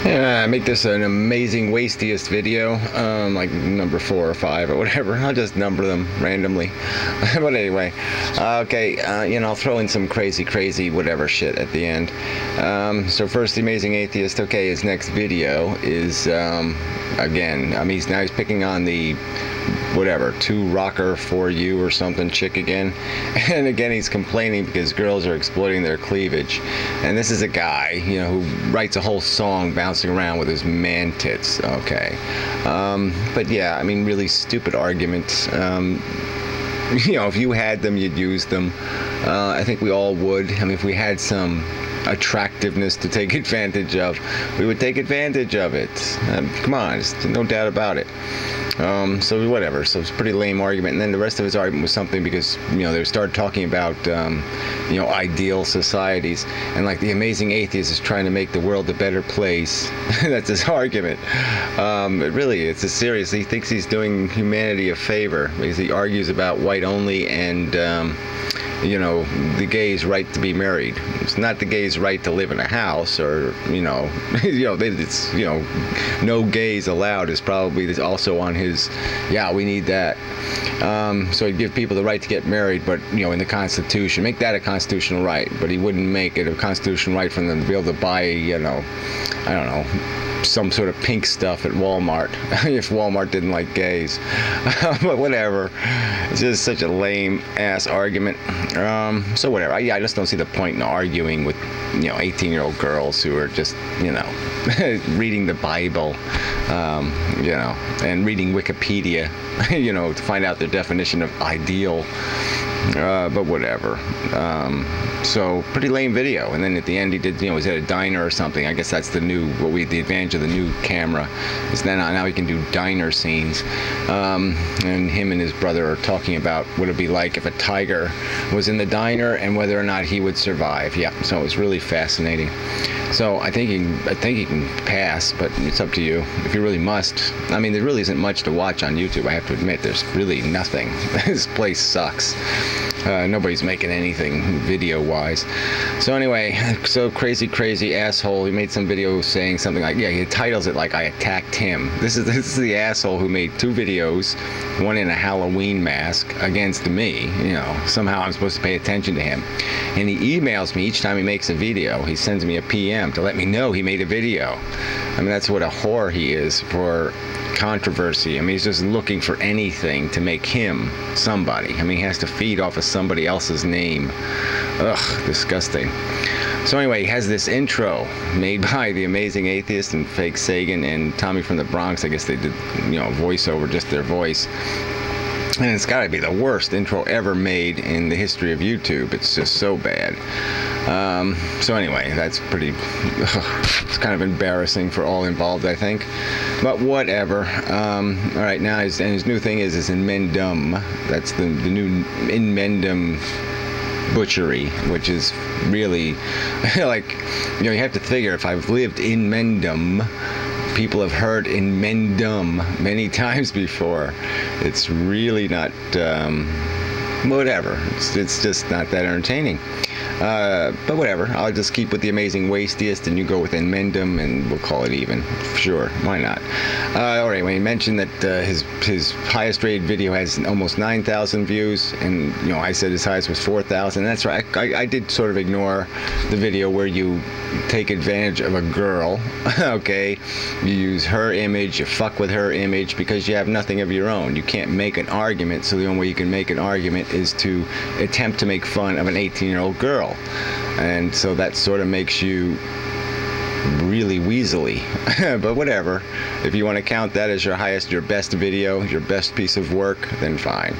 Yeah, make this an Amazing Wastieist video, like number 4 or 5 or whatever. I'll just number them randomly. But anyway, okay, I'll throw in some crazy whatever shit at the end. So first, the Amazing Atheist. Okay, his next video is, again, he's picking on the whatever, 2 rocker for you or something chick again. And again, he's complaining because girls are exploiting their cleavage. And this is a guy, who writes a whole song bouncing around with his man tits. Okay. But yeah, really stupid arguments. If you had them, you'd use them. I think we all would. If we had some attractiveness to take advantage of, we would take advantage of it. Come on, there's no doubt about it. So whatever. So it's a pretty lame argument. And then the rest of his argument was something because they started talking about ideal societies, and like the Amazing Atheist is trying to make the world a better place. That's his argument. It's a serious. He thinks he's doing humanity a favor because he argues about white only and the gay's right to be married. It's not the gay's right to live in a house, or it's no gays allowed is probably also on his. Yeah, we need that. So he'd give people the right to get married, but in the Constitution, make that a constitutional right. But he wouldn't make it a constitutional right for them to be able to buy, I don't know, some sort of pink stuff at Walmart if Walmart didn't like gays. But whatever, it's just such a lame ass argument. So whatever. I just don't see the point in arguing with 18-year-old girls who are just reading the Bible, and reading Wikipedia to find out their definition of ideal. But whatever. So pretty lame video. And then at the end he did, he was at a diner or something. I guess that's the advantage of the new camera is now he can do diner scenes. And him and his brother are talking about what it'd be like if a tiger was in the diner and whether or not he would survive. Yeah. So it's really fascinating. So I think he can pass, but it's up to you if you really must. There really isn't much to watch on YouTube. I have to admit, there's really nothing. This place sucks. Nobody's making anything video-wise. So anyway, so crazy asshole. He made some video saying something like, he titles it like I attacked him. This is the asshole who made 2 videos, one in a Halloween mask against me. Somehow I'm supposed to pay attention to him. And he emails me each time he makes a video. He sends me a PM to let me know he made a video. That's what a whore he is for controversy. He's just looking for anything to make him somebody. He has to feed off of somebody else's name. Ugh, disgusting. So anyway, he has this intro made by the Amazing Atheist and Fake Sagan and Tommy from the Bronx. I guess they did, voiceover, just their voice. And it's got to be the worst intro ever made in the history of YouTube. It's just so bad. So anyway, that's pretty, it's kind of embarrassing for all involved, I think. But whatever. All right, now his new thing is in Mendum. That's the new in Mendum butchery, which is really like, you have to figure if I've lived in Mendum, people have heard in Mendum many times before. It's really not, whatever. It's just not that entertaining. But whatever. I'll just keep with the Amazing Wastieist, and you go with Mendum, and we'll call it even. Sure, why not? All right. When he mentioned that his highest rated video has almost 9,000 views, and I said his highest was 4,000. That's right. I did sort of ignore the video where you take advantage of a girl. Okay, you use her image, you fuck with her image because you have nothing of your own. You can't make an argument, so the only way you can make an argument is to attempt to make fun of an 18-year-old girl. And so that sort of makes you really weaselly. But whatever. If you want to count that as your best video, your best piece of work, then fine.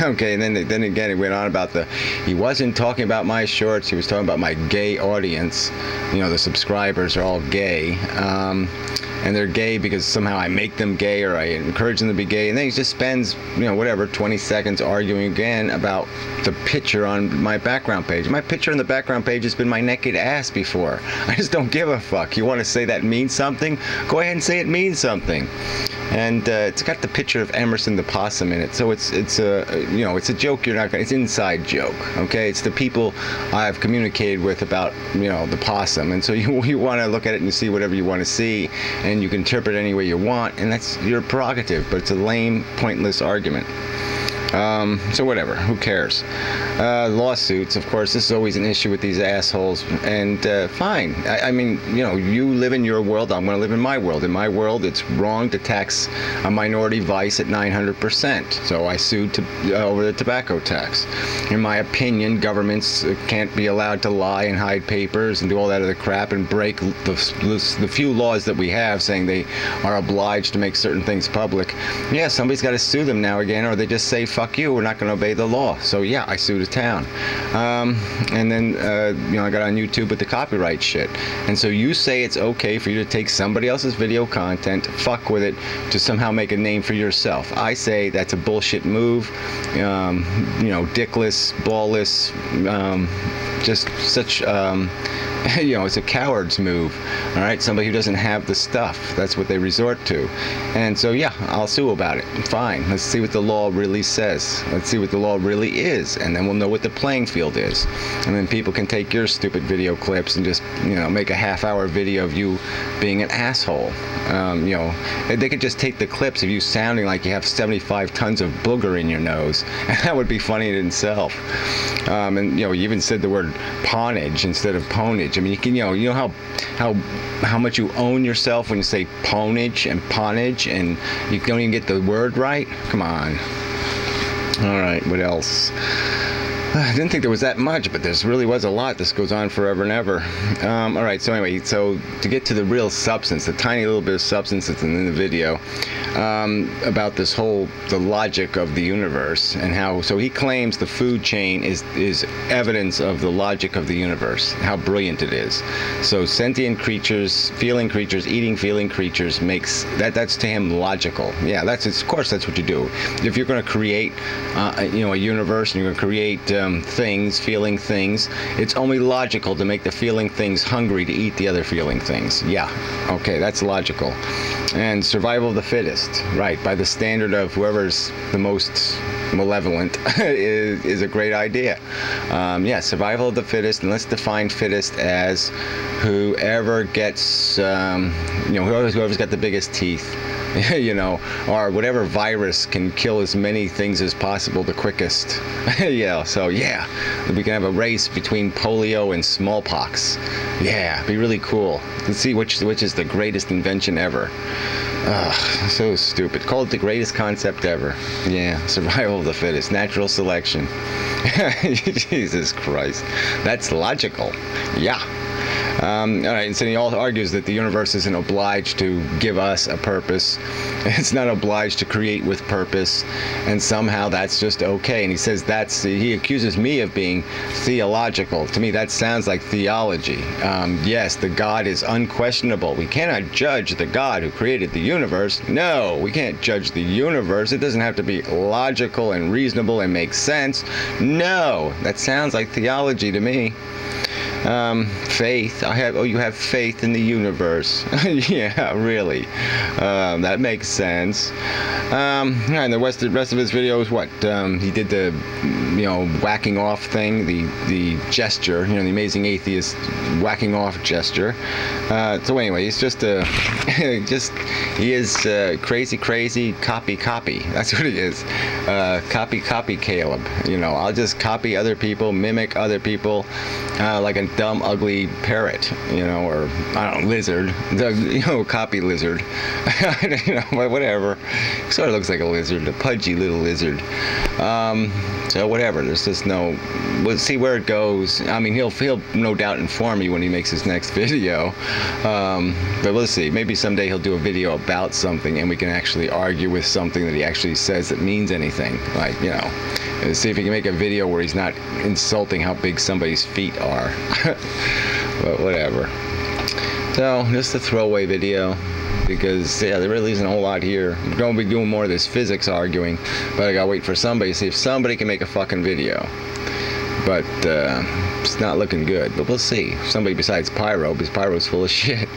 Okay, and then again, he went on about he wasn't talking about my shorts, he was talking about my gay audience. The subscribers are all gay. and they're gay because somehow I make them gay or I encourage them to be gay, and then he just spends, you know, whatever, 20 seconds arguing again about the picture on my background page. My picture on the background page has been my naked ass before. I just don't give a fuck. You want to say that means something? Go ahead and say it means something. And it's got the picture of Emerson the possum in it, so it's a, you know, it's a joke. You're not gonna, it's an inside joke, okay? It's the people I've communicated with about, you know, the possum, and so you want to look at it and see whatever you want to see, and you can interpret it any way you want, and that's your prerogative. But it's a lame, pointless argument. So whatever, who cares? Lawsuits, of course, this is always an issue with these assholes, and fine. I mean, you know, you live in your world, I'm going to live in my world. In my world, it's wrong to tax a minority vice at 900%, so I sued over the tobacco tax. In my opinion, governments can't be allowed to lie and hide papers and do all that other crap and break the few laws that we have saying they are obliged to make certain things public. Yeah, somebody's got to sue them now again, or they just say, fuck you, we're not going to obey the law. So yeah, I sued a town. And then, you know, I got on YouTube with the copyright shit. And so you say it's okay for you to take somebody else's video content, fuck with it, to somehow make a name for yourself. I say that's a bullshit move. You know, dickless, ballless, just such, you know, it's a coward's move. All right, somebody who doesn't have the stuff. That's what they resort to. And so yeah, I'll sue about it. Fine. Let's see what the law really says. Let's see what the law really is, and then we'll know what the playing field is. And then people can take your stupid video clips and just, you know, make a half-hour video of you being an asshole. You know, they could just take the clips of you sounding like you have 75 tons of booger in your nose, and that would be funny in itself. And you know, you even said the word pawnage instead of ponage. I mean, you know how much you own yourself when you say ponage and pawnage, and you don't even get the word right. Come on. All right, what else? I didn't think there was that much, but there really was a lot. This goes on forever and ever. All right, so anyway, so to get to the real substance, the tiny little bit of substance that's in the video, about this whole, the logic of the universe, and how, so he claims the food chain is evidence of the logic of the universe, how brilliant it is. So sentient creatures, feeling creatures, eating feeling creatures makes, that's to him logical. Yeah, of course that's what you do. If you're going to create, you know, a universe, and you're going to create things, feeling things, it's only logical to make the feeling things hungry to eat the other feeling things. Yeah, okay, that's logical. And survival of the fittest, right, by the standard of whoever's the most malevolent is a great idea. Yeah, survival of the fittest, and let's define fittest as whoever gets, you know, whoever's got the biggest teeth. You know, or whatever virus can kill as many things as possible the quickest. Yeah, so yeah, we can have a race between polio and smallpox. Yeah, be really cool. Let's see which is the greatest invention ever. Ugh, so stupid. Call it the greatest concept ever. Yeah, survival of the fittest, natural selection. Jesus Christ, that's logical. Yeah. All right, and so he also argues that the universe isn't obliged to give us a purpose. It's not obliged to create with purpose, and somehow that's just okay. And he says he accuses me of being theological. To me, that sounds like theology. Yes, the God is unquestionable. We cannot judge the God who created the universe. No, we can't judge the universe. It doesn't have to be logical and reasonable and make sense. No, that sounds like theology to me. Faith. You have faith in the universe. Yeah, really. That makes sense. And the rest of his video is what? He did the, you know, whacking off thing, the gesture, you know, the Amazing Atheist whacking off gesture. So anyway, he's just he is crazy copy. That's what he is. Copy Caleb. You know, I'll just copy other people, mimic other people, like a dumb, ugly parrot, you know, or I don't know, lizard, you know, copy lizard. You know, whatever. Sort of looks like a lizard, a pudgy little lizard. So whatever. There's just no. We'll see where it goes. I mean, he'll no doubt inform me when he makes his next video. But we'll see. Maybe someday he'll do a video about something, and we can actually argue with something that he actually says that means anything. Like, you know, see if he can make a video where he's not insulting how big somebody's feet are. But whatever. So just a throwaway video. because yeah, there really isn't a whole lot here. We're going to be doing more of this physics arguing, but I gotta wait for somebody to see if somebody can make a fucking video. But it's not looking good. But we'll see. Somebody besides Pyro, because Pyro's full of shit.